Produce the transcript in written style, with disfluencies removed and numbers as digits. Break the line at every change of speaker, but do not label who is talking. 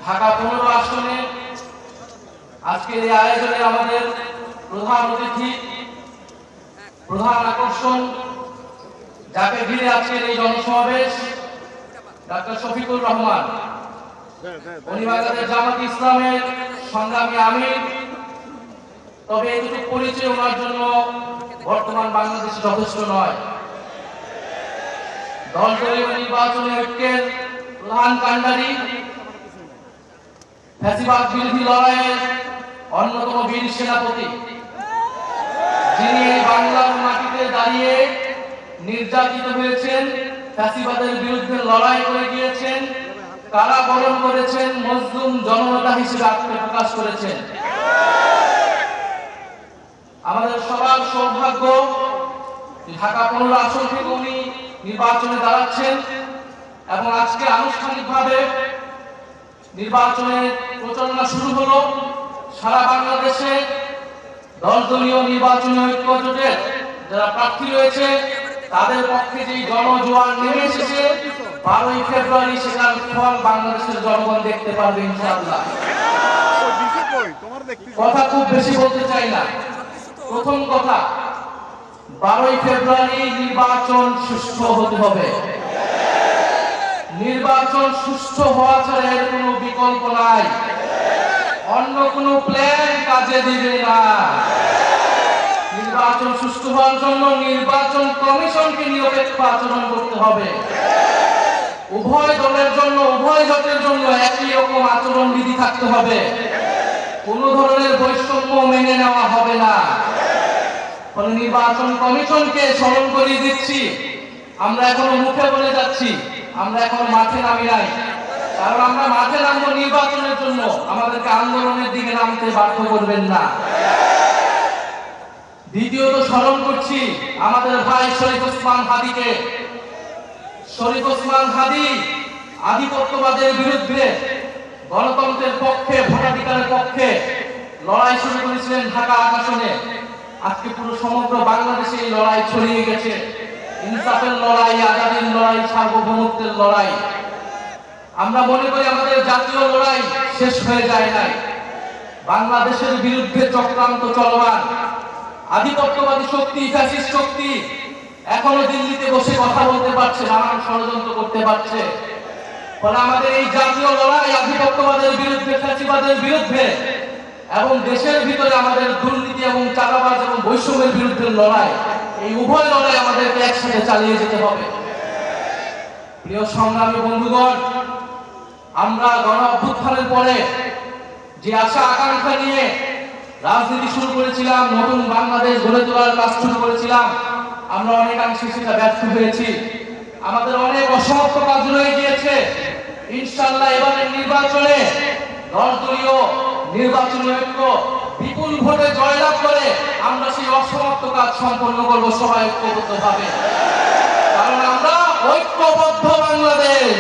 ঢাকা 15 আসনে আজকের এই আয়োজনে আমাদের প্রধান অতিথি, প্রধান আকর্ষণ, যাকে ঘিরে আজকের এই জনসমাবেশ, ডাক্তার শফিকুর রহমান। উনি বাংলাদেশ জামাত ইসলামের সংগ্রামী আমির। তবে এটুকু পরিচয় ওনার জন্য বর্তমান বাংলাদেশে যথেষ্ট নয়। দলদলীয় নির্বাচনী ঐক্যের প্রধান কাণ্ডারি, ফ্যাসিবাদ বিরোধী লড়াইয়ের অন্যতম বীর সেনাপতি, যিনি বাংলার মাটিতে দাঁড়িয়ে নির্যাতিত হয়েছেন, ফ্যাসিবাদের বিরুদ্ধে লড়াই করে গিয়েছেন, কারাবরণ করেছেন, মজলুম জননেতা হিসেবে আত্মপ্রকাশ করেছেন। আমাদের সবার সৌভাগ্য, ঢাকা 15 আসন থেকে উনি নির্বাচনে দাঁড়াচ্ছেন এবং আজকে আনুষ্ঠানিকভাবে নির্বাচনের প্রচারণা শুরু হলো। সারা বাংলাদেশে দলদলীয় নির্বাচনী ঐক্য জোটের যারা প্রার্থী রয়েছে তাদের পক্ষে যে জনজোয়ার নেমে এসেছে, 12ই ফেব্রুয়ারি সেটার ফল বাংলাদেশের জনগণ দেখতে পারবে ইনশাআল্লাহ। কথা খুব বেশি বলতে চাই না। প্রথম কথা, 12ই ফেব্রুয়ারি নির্বাচন সুষ্ঠু হতে হবে। নির্বাচন সুষ্ঠু হওয়া ছাড়া এর কোনো বিকল্প নাই। অন্য কোনো প্ল্যান কাজে দিবে না। নির্বাচন সুষ্ঠু হওয়ার জন্য নির্বাচন কমিশনকে নিরপেক্ষ আচরণ করতে হবে। উভয় দলের জন্য, উভয় জোটের জন্য একই রকম আচরণ বিধি থাকতে হবে। কোনো ধরনের বৈষম্য মেনে নেওয়া হবে না। ফলে নির্বাচন কমিশনকে স্মরণ করিয়ে দিচ্ছি, আমরা এখনো মুখে বলে যাচ্ছি, আমরা এখনো মাঠে নামি নাই। কারণ আমরা মাঠে নামবো নির্বাচনের জন্য, আমাদেরকে আন্দোলনের দিকে নামতে বাধ্য করবেন না। দ্বিতীয়ত স্মরণ করছি আমাদের ভাই শরীফ ওসমান হাদিকে। শরীফ ওসমান হাদি আধিপত্যবাদের বিরুদ্ধে, গণতন্ত্রের পক্ষে, ভোটাধিকারের পক্ষে লড়াই শুরু করেছিলেন ঢাকা আসনে। আজকে পুরো সমগ্র বাংলাদেশে এই লড়াই ছড়িয়ে গেছে। ইনসাফের লড়াই, আজাদীর লড়াই, সার্বভৌমত্বের লড়াই। আমরা মনে করি আমাদের জাতীয় লড়াই শেষ হয়ে যায় নাই। বাংলাদেশের বিরুদ্ধে চক্রান্ত চলমান। আধিপত্যবাদী শক্তি, ফ্যাসিস্ট শক্তি এখনো দিল্লিতে বসে কথা বলতে পারছে, নানান ষড়যন্ত্র করতে পারছে। ফলে আমাদের এই জাতীয় লড়াই আধিপত্যবাদের বিরুদ্ধে, ফ্যাসিবাদের বিরুদ্ধে এবং দেশের ভিতরে আমাদের দুর্নীতি এবং চাঁদাবাজ এবং বৈষম্যের বিরুদ্ধে লড়াই, এই উভয় লড়াই আমাদেরকে একসাথে চালিয়ে যেতে হবে। প্রিয় সংগ্রামী বন্ধুগণ, আমরা গণ অভ্যুত্থানের পরে যে আশা আকাঙ্ক্ষা নিয়ে রাজনীতি শুরু করেছিলাম, নতুন বাংলাদেশ গড়ে তোলার কাজ শুরু করেছিলাম, আমরা অনেকাংশে সেটা ব্যর্থ হয়েছি। আমাদের অনেক অসমাপ্ত কাজ রয়ে গিয়েছে। ইনশাআল্লাহ এবারের নির্বাচনে দলদলীয় নির্বাচনী ঐক্য বিপুল ভোটে জয়লাভ করে আমরা সেই অসমাপ্ত কাজ সম্পন্ন করব সবাই ঐক্যবদ্ধভাবে। কারণ আমরা ঐক্যবদ্ধ বাংলাদেশ।